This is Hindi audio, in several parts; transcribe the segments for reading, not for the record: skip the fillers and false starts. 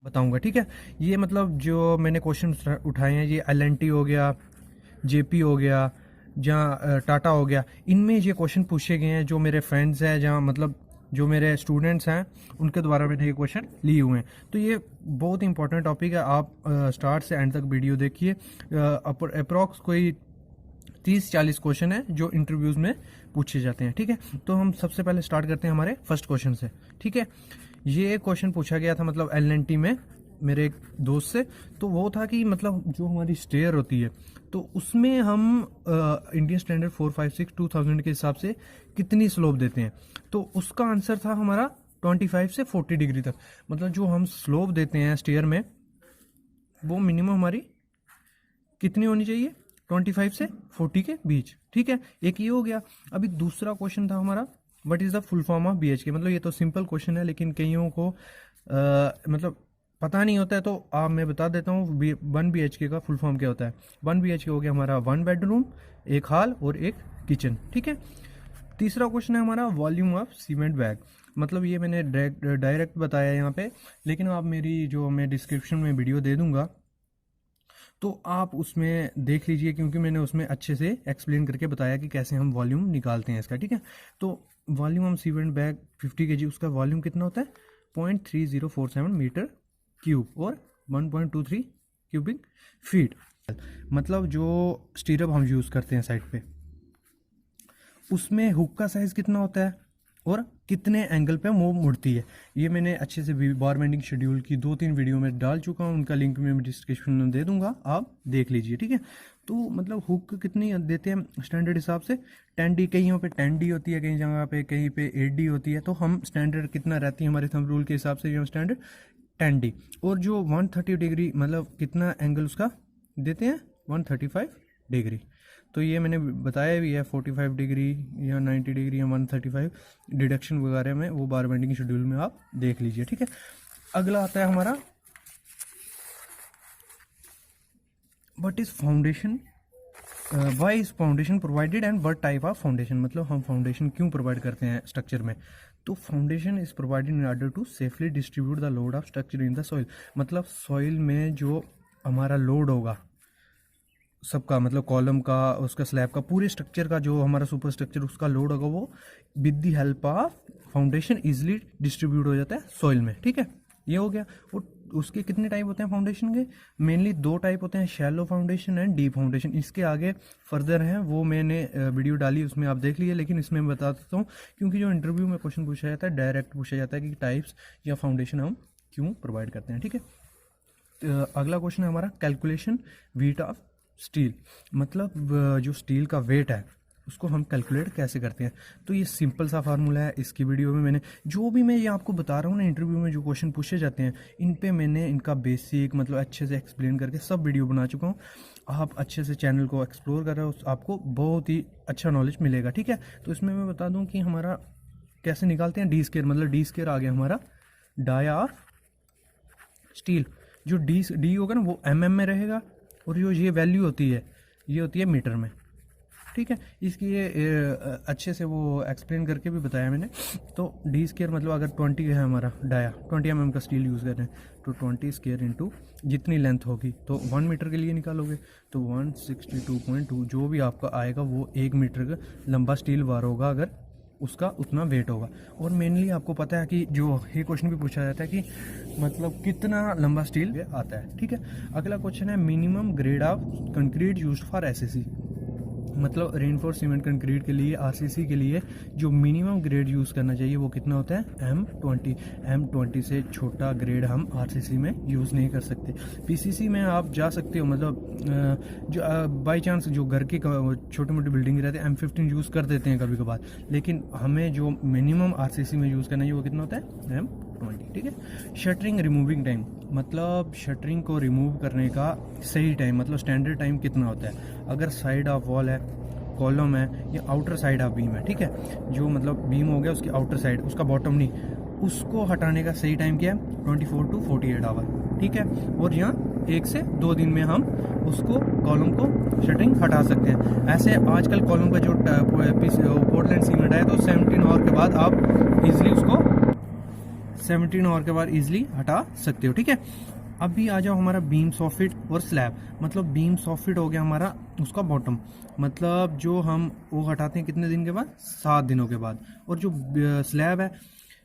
बताऊंगा, ठीक है। ये मतलब जो मैंने क्वेश्चन उठाए हैं, ये एल हो गया, जेपी हो गया, जहाँ टाटा हो गया, इनमें ये क्वेश्चन पूछे गए हैं। जो मेरे फ्रेंड्स हैं, जहाँ मतलब जो मेरे स्टूडेंट्स हैं, उनके द्वारा मैंने ये क्वेश्चन लिए हुए हैं। तो ये बहुत इंपॉर्टेंट टॉपिक है। आप स्टार्ट से एंड तक वीडियो देखिए। अप्रॉक्स कोई 30-40 क्वेश्चन है जो इंटरव्यूज में पूछे जाते हैं, ठीक है। तो हम सबसे पहले स्टार्ट करते हैं हमारे फर्स्ट क्वेश्चन से, ठीक है। ये क्वेश्चन पूछा गया था मतलब एल में मेरे एक दोस्त से। तो वो था कि मतलब जो हमारी स्टेयर होती है, तो उसमें हम इंडियन स्टैंडर्ड 456 2000 के हिसाब से कितनी स्लोप देते हैं। तो उसका आंसर था हमारा 25 से 40 डिग्री तक। मतलब जो हम स्लोप देते हैं स्टेयर में, वो मिनिमम हमारी कितनी होनी चाहिए, 25 से 40 के बीच, ठीक है। एक ये हो गया। अभी दूसरा क्वेश्चन था हमारा, what is the full form of BHK. मतलब ये तो सिंपल क्वेश्चन है, लेकिन कईयों को मतलब पता नहीं होता है। तो आप मैं बता देता हूँ 1 BHK का फुल फॉर्म क्या होता है। 1 BHK हो गया हमारा 1 बेडरूम, 1 हॉल और 1 किचन, ठीक है। तीसरा क्वेश्चन है हमारा वॉल्यूम ऑफ सीमेंट बैग। मतलब ये मैंने डायरेक्ट बताया यहाँ पे, लेकिन आप मेरी जो मैं डिस्क्रिप्शन में वीडियो दे दूंगा, तो आप उसमें देख लीजिए, क्योंकि मैंने उसमें अच्छे से एक्सप्लेन करके बताया कि कैसे हम वॉल्यूम निकालते हैं इसका, ठीक है। तो volume of cement bag 50 kg, उसका वॉल्यूम कितना होता है 0.3047 मीटर क्यूब और 1.23 क्यूबिक फीट। मतलब जो स्टीरअप हम यूज़ करते हैं साइड पे, उसमें हुक का साइज़ कितना होता है और कितने एंगल पे वो मुड़ती है। ये मैंने अच्छे से बार बेंडिंग शेड्यूल की 2-3 वीडियो में डाल चुका हूँ, उनका लिंक मैं डिस्क्रिप्शन में दे दूंगा, आप देख लीजिए, ठीक है। तो मतलब हुक कितनी देते हैं स्टैंडर्ड हिसाब से 10D, कहीं पे 10D होती है, कहीं जगह पे कहीं पे 8D होती है। तो हम स्टैंडर्ड कितना रहती है हमारे थंब रूल के हिसाब से, स्टैंडर्ड 10D। और जो 130 डिग्री मतलब कितना एंगल उसका देते हैं 135 डिग्री। तो ये मैंने बताया भी है 45 डिग्री या 90 डिग्री या 135 डिडक्शन वगैरह में, वो बार बेंडिंग शेड्यूल में आप देख लीजिए, ठीक है। अगला आता है हमारा what is foundation, why is foundation provided and what type of foundation. मतलब हम फाउंडेशन क्यों प्रोवाइड करते हैं स्ट्रक्चर में। तो foundation is provided in order to safely distribute the load of structure in the soil. मतलब सॉइल में जो हमारा लोड होगा सबका, मतलब कॉलम का, उसका स्लैब का, पूरे स्ट्रक्चर का जो हमारा सुपर स्ट्रक्चर उसका लोड होगा, वो with the help of foundation easily distribute हो जाता है सॉइल में, ठीक है। ये हो गया। और उसके कितने टाइप होते हैं फाउंडेशन के, मेनली 2 टाइप होते हैं, shallow foundation and deep foundation. इसके आगे फर्दर हैं, वो मैंने वीडियो डाली, उसमें आप देख लीजिए। लेकिन इसमें मैं बता देता हूँ, क्योंकि जो इंटरव्यू में क्वेश्चन पूछा जाता है, डायरेक्ट पूछा जाता है कि टाइप्स या फाउंडेशन हम क्यों प्रोवाइड करते हैं, ठीक है। अगला क्वेश्चन है हमारा कैलकुलेशन वेट ऑफ स्टील। मतलब जो स्टील का वेट है उसको हम कैलकुलेट कैसे करते हैं। तो ये सिंपल सा फार्मूला है। इसकी वीडियो में मैंने जो भी मैं ये आपको बता रहा हूँ ना, इंटरव्यू में जो क्वेश्चन पूछे जाते हैं, इन पे मैंने इनका बेसिक मतलब अच्छे से एक्सप्लेन करके सब वीडियो बना चुका हूँ। आप अच्छे से चैनल को एक्सप्लोर कर रहे हो, आपको बहुत ही अच्छा नॉलेज मिलेगा, ठीक है। तो इसमें मैं बता दूँ कि हमारा कैसे निकालते हैं डी स्केयर। मतलब डी स्केयर आ गया हमारा डाया ऑफ स्टील। जो डी होगा ना वो mm में रहेगा, और जो ये वैल्यू होती है ये होती है मीटर में, ठीक है। इसकी ये अच्छे से वो एक्सप्लेन करके भी बताया मैंने। तो डी स्केयर मतलब अगर 20 है हमारा डाया, 20 mm का स्टील यूज़ कर रहे हैं, तो 20 स्केयर इंटू जितनी लेंथ होगी, तो 1 मीटर के लिए निकालोगे तो 162.2 जो भी आपका आएगा वो 1 मीटर का लंबा स्टील वार होगा, अगर उसका उतना वेट होगा। और मेनली आपको पता है कि जो ये क्वेश्चन भी पूछा जाता है कि मतलब कितना लंबा स्टील आता है, ठीक है। अगला क्वेश्चन है minimum grade of concrete used for SSC. मतलब रेनफोर्स सीमेंट कंक्रीट के लिए, आरसीसी के लिए जो मिनिमम ग्रेड यूज़ करना चाहिए वो कितना होता है M20। M20 से छोटा ग्रेड हम आरसीसी में यूज़ नहीं कर सकते। पीसीसी में आप जा सकते हो, मतलब जो बाई चांस जो घर की छोटी मोटी बिल्डिंग रहते हैं M15 यूज़ कर देते हैं कभी कभार, लेकिन हमें जो मिनिमम आरसीसी में यूज़ करना है वो कितना होता है M20, ठीक है। शटरिंग रिमूविंग टाइम, मतलब शटरिंग को रिमूव करने का सही टाइम, मतलब स्टैंडर्ड टाइम कितना होता है। अगर साइड ऑफ वॉल है, कॉलम है, या आउटर साइड ऑफ बीम है, ठीक है। जो मतलब बीम हो गया उसकी आउटर साइड, उसका बॉटम नहीं, उसको हटाने का सही टाइम क्या है 24 to 48 आवर, ठीक है। और यहाँ 1 से 2 दिन में हम उसको कॉलम को शटरिंग हटा सकते हैं। ऐसे आजकल कॉलम का जो पोर्टलैंड सीमेंट है, तो 17 आवर के बाद आप इजीली उसको 17 आवर के बाद इजीली हटा सकते हो। ठीक है, अभी आ जाओ हमारा बीम सॉफिट और स्लैब। मतलब बीम सॉफिट हो गया हमारा उसका बॉटम, मतलब जो हम वो हटाते हैं कितने दिन के बाद, 7 दिनों के बाद। और जो स्लैब है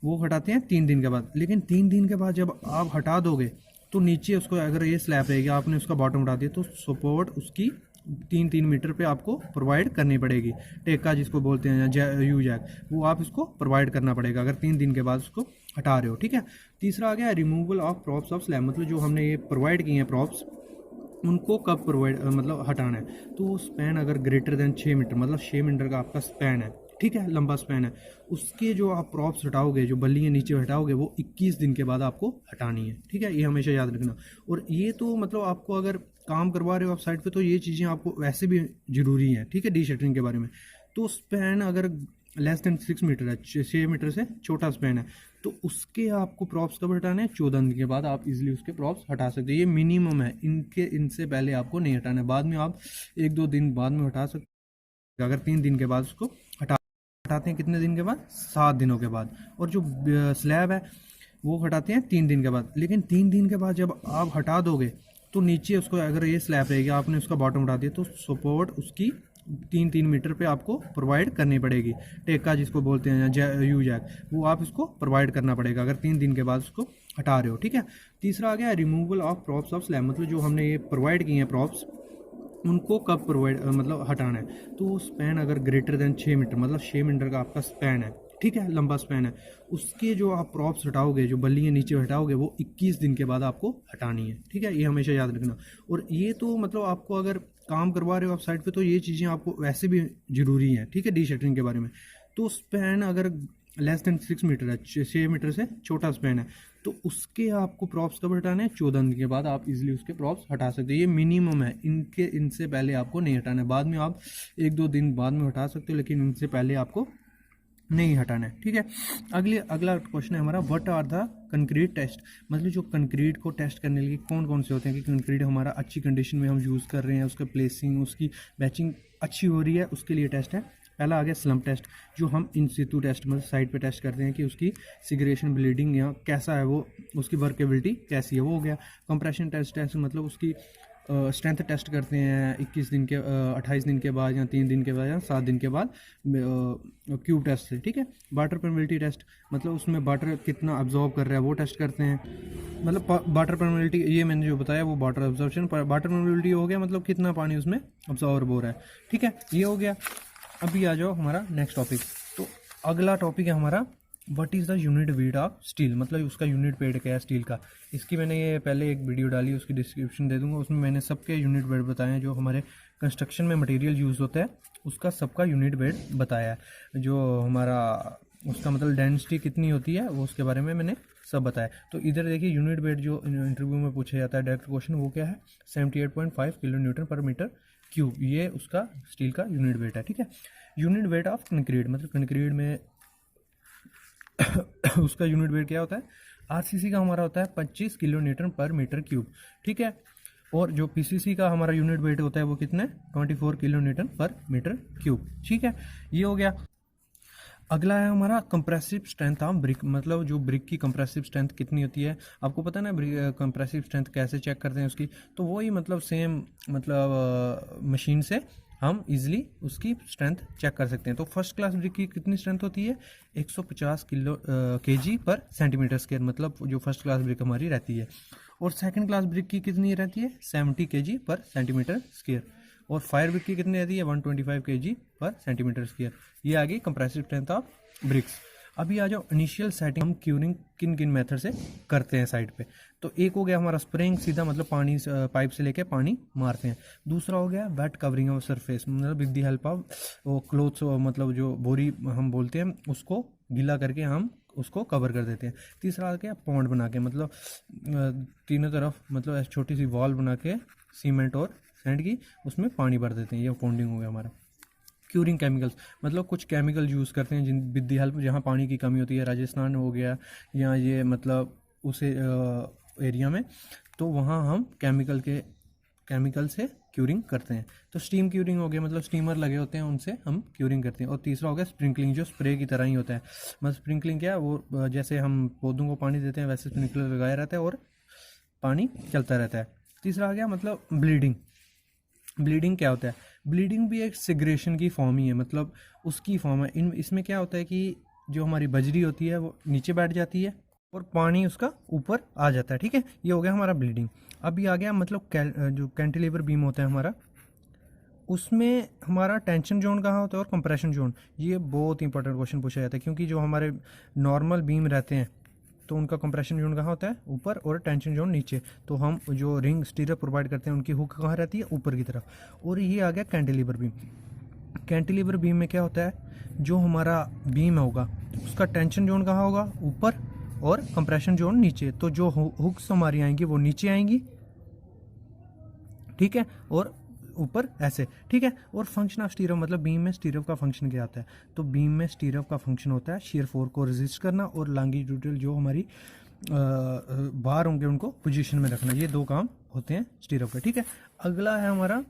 वो हटाते हैं 3 दिन के बाद। लेकिन 3 दिन के बाद जब आप हटा दोगे तो नीचे उसको, अगर ये स्लैब रहेगी आपने उसका बॉटम हटा दिया, तो सपोर्ट उसकी 3-3 मीटर पे आपको प्रोवाइड करनी पड़ेगी। टेक्का जिसको बोलते हैं, यू जैक, वो आप इसको प्रोवाइड करना पड़ेगा अगर 3 दिन के बाद उसको हटा रहे हो। ठीक है, तीसरा आ गया removal of props of slab. मतलब जो हमने ये प्रोवाइड किए हैं प्रॉप्स, उनको कब प्रोवाइड मतलब हटाना है, तो स्पैन अगर ग्रेटर देन 6 मीटर, मतलब 6 मीटर का आपका स्पैन है, ठीक है, लंबा स्पैन है, उसके जो आप प्रॉप्स हटाओगे, जो बल्ली नीचे हटाओगे, वो 21 दिन के बाद आपको हटानी है। ठीक है, ये हमेशा याद रखना। और ये तो मतलब आपको अगर काम करवा रहे हो आप साइड पे, तो ये चीज़ें आपको वैसे भी ज़रूरी हैं। ठीक है, डी शटरिंग के बारे में, तो स्पैन अगर लेस देन 6 मीटर है, 6 मीटर से छोटा स्पैन है, तो उसके आपको प्रॉप्स कब हटाने हैं, 14 दिन के बाद आप इजीली उसके प्रॉप्स हटा सकते हैं। ये मिनिमम है, इनसे पहले आपको नहीं हटाना है। बाद में आप 1-2 दिन बाद में हटा सकते हैं, अगर 3 दिन के बाद उसको हटाते हैं कितने दिन के बाद, 7 दिनों के बाद। और जो स्लैब है वो हटाते हैं 3 दिन के बाद। लेकिन 3 दिन के बाद जब आप हटा दोगे तो नीचे उसको, अगर ये स्लैब रहेगी आपने उसका बॉटम हटा दिया, तो सपोर्ट उसकी 3-3 मीटर पे आपको प्रोवाइड करनी पड़ेगी। टेक्का जिसको बोलते हैं, यू जैक, वो आप इसको प्रोवाइड करना पड़ेगा अगर 3 दिन के बाद उसको हटा रहे हो। ठीक है, तीसरा आ गया removal of props of slab. मतलब जो हमने ये प्रोवाइड किए हैं प्रॉप्स, उनको कब प्रोवाइड मतलब हटाना है, तो स्पैन अगर ग्रेटर देन 6 मीटर, मतलब 6 मीटर का आपका स्पैन है, ठीक है, लंबा स्पैन है, उसके जो आप प्रॉप्स हटाओगे, जो बल्ली नीचे हटाओगे, वो 21 दिन के बाद आपको हटानी है। ठीक है, ये हमेशा याद रखना। और ये तो मतलब आपको अगर काम करवा रहे हो आप साइड पे, तो ये चीज़ें आपको वैसे भी ज़रूरी हैं। ठीक है, डी शटरिंग के बारे में, तो स्पैन अगर लेस देन 6 मीटर है, 6 मीटर से छोटा स्पैन है, तो उसके आपको प्रॉप्स कब हटाने हैं, 14 दिन के बाद आप इजीली उसके प्रॉप्स हटा सकते हो। ये मिनिमम है, इनसे पहले आपको नहीं हटाना है। बाद में आप 1-2 दिन बाद में हटा सकते हो, लेकिन इनसे पहले आपको नहीं हटाना है। ठीक है, अगला क्वेश्चन है हमारा, what are the concrete test. मतलब जो कंक्रीट को टेस्ट करने के लिए कौन कौन से होते हैं कि कंक्रीट हमारा अच्छी कंडीशन में हम यूज़ कर रहे हैं, उसका प्लेसिंग, उसकी बैचिंग अच्छी हो रही है, उसके लिए टेस्ट है। पहला आ गया स्लम्प टेस्ट, जो हम इन सितु टेस्ट, मतलब साइड पे टेस्ट करते हैं कि उसकी सिगरेशन, ब्लीडिंग या कैसा है, वो उसकी वर्केबिलिटी कैसी है, वो हो गया। कंप्रेशन टेस्ट है, मतलब उसकी स्ट्रेंथ टेस्ट करते हैं 21 दिन के 28 दिन के बाद, या 3 दिन के बाद, या 7 दिन के बाद क्यूब टेस्ट से। ठीक है, वाटर परमेबिलिटी टेस्ट, मतलब उसमें वाटर कितना अब्जॉर्व कर रहा है, वो टेस्ट करते हैं। मतलब वाटर परमेबिलिटी, ये मैंने जो बताया वो वाटर अब्जॉर्प्शन, वाटर परमेबिलिटी हो गया, मतलब कितना पानी उसमें अब्जॉर्व हो रहा है। ठीक है, ये हो गया। अभी आ जाओ हमारा नेक्स्ट टॉपिक। तो अगला टॉपिक है हमारा, what is the unit weight of steel. मतलब उसका यूनिट वेट क्या है स्टील का। इसकी मैंने ये पहले एक वीडियो डाली, उसकी डिस्क्रिप्शन दे दूंगा, उसमें मैंने सबके यूनिट वेट बताए हैं। जो हमारे कंस्ट्रक्शन में मटेरियल यूज़ होता है उसका सबका यूनिट वेट बताया है। जो हमारा उसका मतलब डेंसिटी कितनी होती है, वो उसके बारे में मैंने सब बताया। तो इधर देखिए यूनिट वेट जो इंटरव्यू में पूछा जाता है डायरेक्ट क्वेश्चन, वो क्या है, 78.5 किलो न्यूटन पर मीटर क्यूब, ये उसका स्टील का यूनिट वेट है। ठीक है, यूनिट वेट ऑफ कंक्रीट, मतलब कंक्रीट में उसका यूनिट वेट क्या होता है, आरसीसी का हमारा होता है 25 किलो न्यूटन पर मीटर क्यूब। ठीक है, और जो पीसीसी का हमारा यूनिट वेट होता है वो कितना है, 24 किलो न्यूटन पर मीटर क्यूब। ठीक है, ये हो गया। अगला है हमारा कंप्रेसिव स्ट्रेंथ ऑफ ब्रिक। मतलब जो ब्रिक की कंप्रेसिव स्ट्रेंथ कितनी होती है, आपको पता है ना कंप्रेसिव स्ट्रेंथ कैसे चेक करते हैं उसकी, तो वही मतलब सेम मतलब मशीन से हम इजीली उसकी स्ट्रेंथ चेक कर सकते हैं। तो फर्स्ट क्लास ब्रिक की कितनी स्ट्रेंथ होती है, 150 kg पर सेंटीमीटर स्क्वायर, मतलब जो फर्स्ट क्लास ब्रिक हमारी रहती है। और सेकंड क्लास ब्रिक की कितनी रहती है, 70 kg पर सेंटीमीटर स्क्वायर। और फायर ब्रिक की कितनी रहती है, 125 kg पर सेंटीमीटर स्क्वायर। ये आ गई कंप्रेसिव स्ट्रेंथ ऑफ ब्रिक्स। अभी आ जाओ इनिशियल सेटिंग, हम क्यूरिंग किन किन मेथड से करते हैं साइड पे। तो एक हो गया हमारा स्प्रेइंग, सीधा मतलब पानी पाइप से लेके पानी मारते हैं। दूसरा हो गया वेट कवरिंग ऑफ सरफेस, मतलब विद द हेल्प ऑफ वो क्लोथ्स, मतलब जो बोरी हम बोलते हैं, उसको गीला करके हम उसको कवर कर देते हैं। तीसरा आ गया पॉन्ड बना के, मतलब तीनों तरफ मतलब छोटी सी वॉल बना के सीमेंट और सैंड की, उसमें पानी भर देते हैं, ये पॉन्डिंग हो गया हमारा। क्यूरिंग केमिकल्स, मतलब कुछ केमिकल यूज़ करते हैं जिन विद दी हेल्प, जहाँ पानी की कमी होती है, राजस्थान हो गया या ये मतलब उस एरिया में, तो वहाँ हम केमिकल से क्यूरिंग करते हैं। तो स्टीम क्यूरिंग हो गया, मतलब स्टीमर लगे होते हैं उनसे हम क्यूरिंग करते हैं। और तीसरा हो गया स्प्रिंकलिंग, जो स्प्रे की तरह ही होता है। मतलब स्प्रिंकलिंग क्या है, वो जैसे हम पौधों को पानी देते हैं वैसे स्प्रिंकलर लगाया रहता है और पानी चलता रहता है। तीसरा आ गया मतलब ब्लीडिंग। ब्लीडिंग क्या होता है, ब्लीडिंग भी एक सिग्रेशन की फॉर्म ही है, मतलब उसकी फॉर्म है। इसमें क्या होता है कि जो हमारी बजरी होती है वो नीचे बैठ जाती है और पानी उसका ऊपर आ जाता है, ठीक है। ये हो गया हमारा ब्लीडिंग। अभी आ गया मतलब जो कैंटिलीवर बीम होता है हमारा, उसमें हमारा टेंशन जोन कहाँ होता है और कंप्रेशन जोन। ये बहुत इंपॉर्टेंट क्वेश्चन पूछा जाता है, क्योंकि जो हमारे नॉर्मल बीम रहते हैं तो उनका कंप्रेशन जोन कहाँ होता है, ऊपर, और टेंशन जोन नीचे। तो हम जो रिंग स्टीरअप प्रोवाइड करते हैं उनकी हुक कहाँ रहती है, ऊपर की तरफ। और ये आ गया कैंटिलीवर बीम। कैंटिलीवर बीम में क्या होता है, जो हमारा बीम होगा उसका टेंशन जोन कहाँ होगा, ऊपर, और कंप्रेशन जोन नीचे। तो जो हुक्स हमारी आएंगी वो नीचे आएंगी, ठीक है, और ऊपर ऐसे, ठीक है। और फंक्शन ऑफ स्टीरअप, मतलब बीम में स्टीरअप का फंक्शन क्या आता है, तो बीम में स्टीरअप का फंक्शन होता है शियर फोर्स को रेजिस्ट करना और लॉन्गिट्यूडल जो हमारी बार होंगे उनको पोजीशन में रखना। ये दो काम होते हैं स्टीरअप के, ठीक है। अगला है हमारा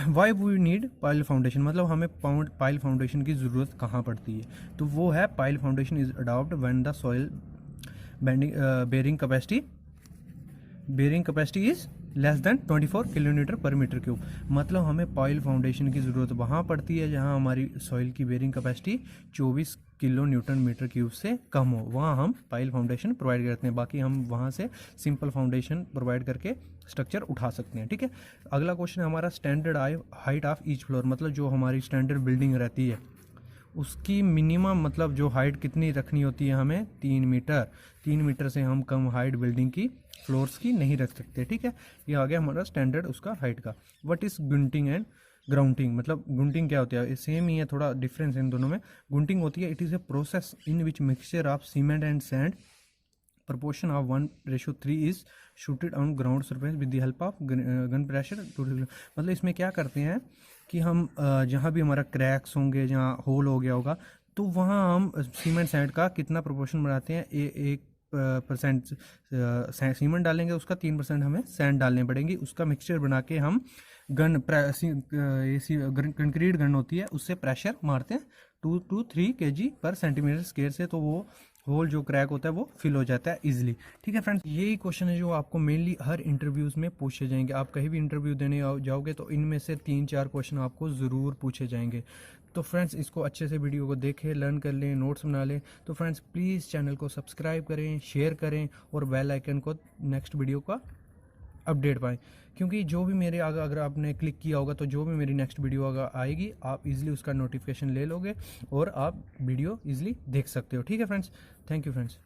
why we need pile foundation, मतलब हमें पाइल फाउंडेशन की ज़रूरत कहाँ पड़ती है, तो वो है pile foundation is adopt when the soil bearing capacity is less than 24 kilometre per metre cube. मतलब हमें पाइल फाउंडेशन की ज़रूरत वहाँ पड़ती है जहाँ हमारी सॉइल की bearing capacity 24 kilo newton metre cube से कम हो, वहाँ हम पाइल फाउंडेशन प्रोवाइड करते हैं। बाकी हम वहाँ से सिंपल फाउंडेशन प्रोवाइड करके स्ट्रक्चर उठा सकते हैं, ठीक है। अगला क्वेश्चन है हमारा standard height of each floor, मतलब जो हमारी स्टैंडर्ड बिल्डिंग रहती है उसकी मिनिमम मतलब जो हाइट कितनी रखनी होती है हमें, 3 मीटर। 3 मीटर से हम कम हाइट बिल्डिंग की फ्लोर्स की नहीं रख सकते, ठीक है। ये आ गया हमारा स्टैंडर्ड उसका हाइट का। व्हाट इज गुंटिंग एंड ग्राउंटिंग, मतलब गुंटिंग क्या होती है, सेम ही है, थोड़ा डिफरेंस इन दोनों में। गुंटिंग होती है, it is a process in which mixture of cement and sand proportion of 1:3 is shooted on ground surface with the help of gun pressure। मतलब इसमें क्या करते हैं कि हम जहाँ भी हमारा क्रैक्स होंगे, जहाँ होल हो गया होगा, तो वहाँ हम सीमेंट सैंड का कितना प्रोपोर्शन बनाते हैं, 1% सीमेंट डालेंगे, उसका 3% हमें सैंड डालने पड़ेंगी। उसका मिक्सचर बना के हम कंक्रीट गन होती है उससे प्रेशर मारते हैं 2 to 3 kg पर सेंटीमीटर स्क्वायर से, तो वो होल जो क्रैक होता है वो फिल हो जाता है इजीली, ठीक है फ्रेंड्स। यही क्वेश्चन है जो आपको मेनली हर इंटरव्यूज़ में पूछे जाएंगे। आप कहीं भी इंटरव्यू देने जाओगे तो इनमें से 3-4 क्वेश्चन आपको ज़रूर पूछे जाएंगे। तो फ्रेंड्स इसको अच्छे से वीडियो को देखें, लर्न कर लें, नोट्स बना लें। तो फ्रेंड्स प्लीज़ चैनल को सब्सक्राइब करें, शेयर करें और बेल आइकन को नेक्स्ट वीडियो का अपडेट पाएँ, क्योंकि जो भी मेरे अगर आपने क्लिक किया होगा तो जो भी मेरी नेक्स्ट वीडियो अगर आएगी आप इजीली उसका नोटिफिकेशन ले लोगे और आप वीडियो इजीली देख सकते हो, ठीक है फ्रेंड्स। Thank you friends.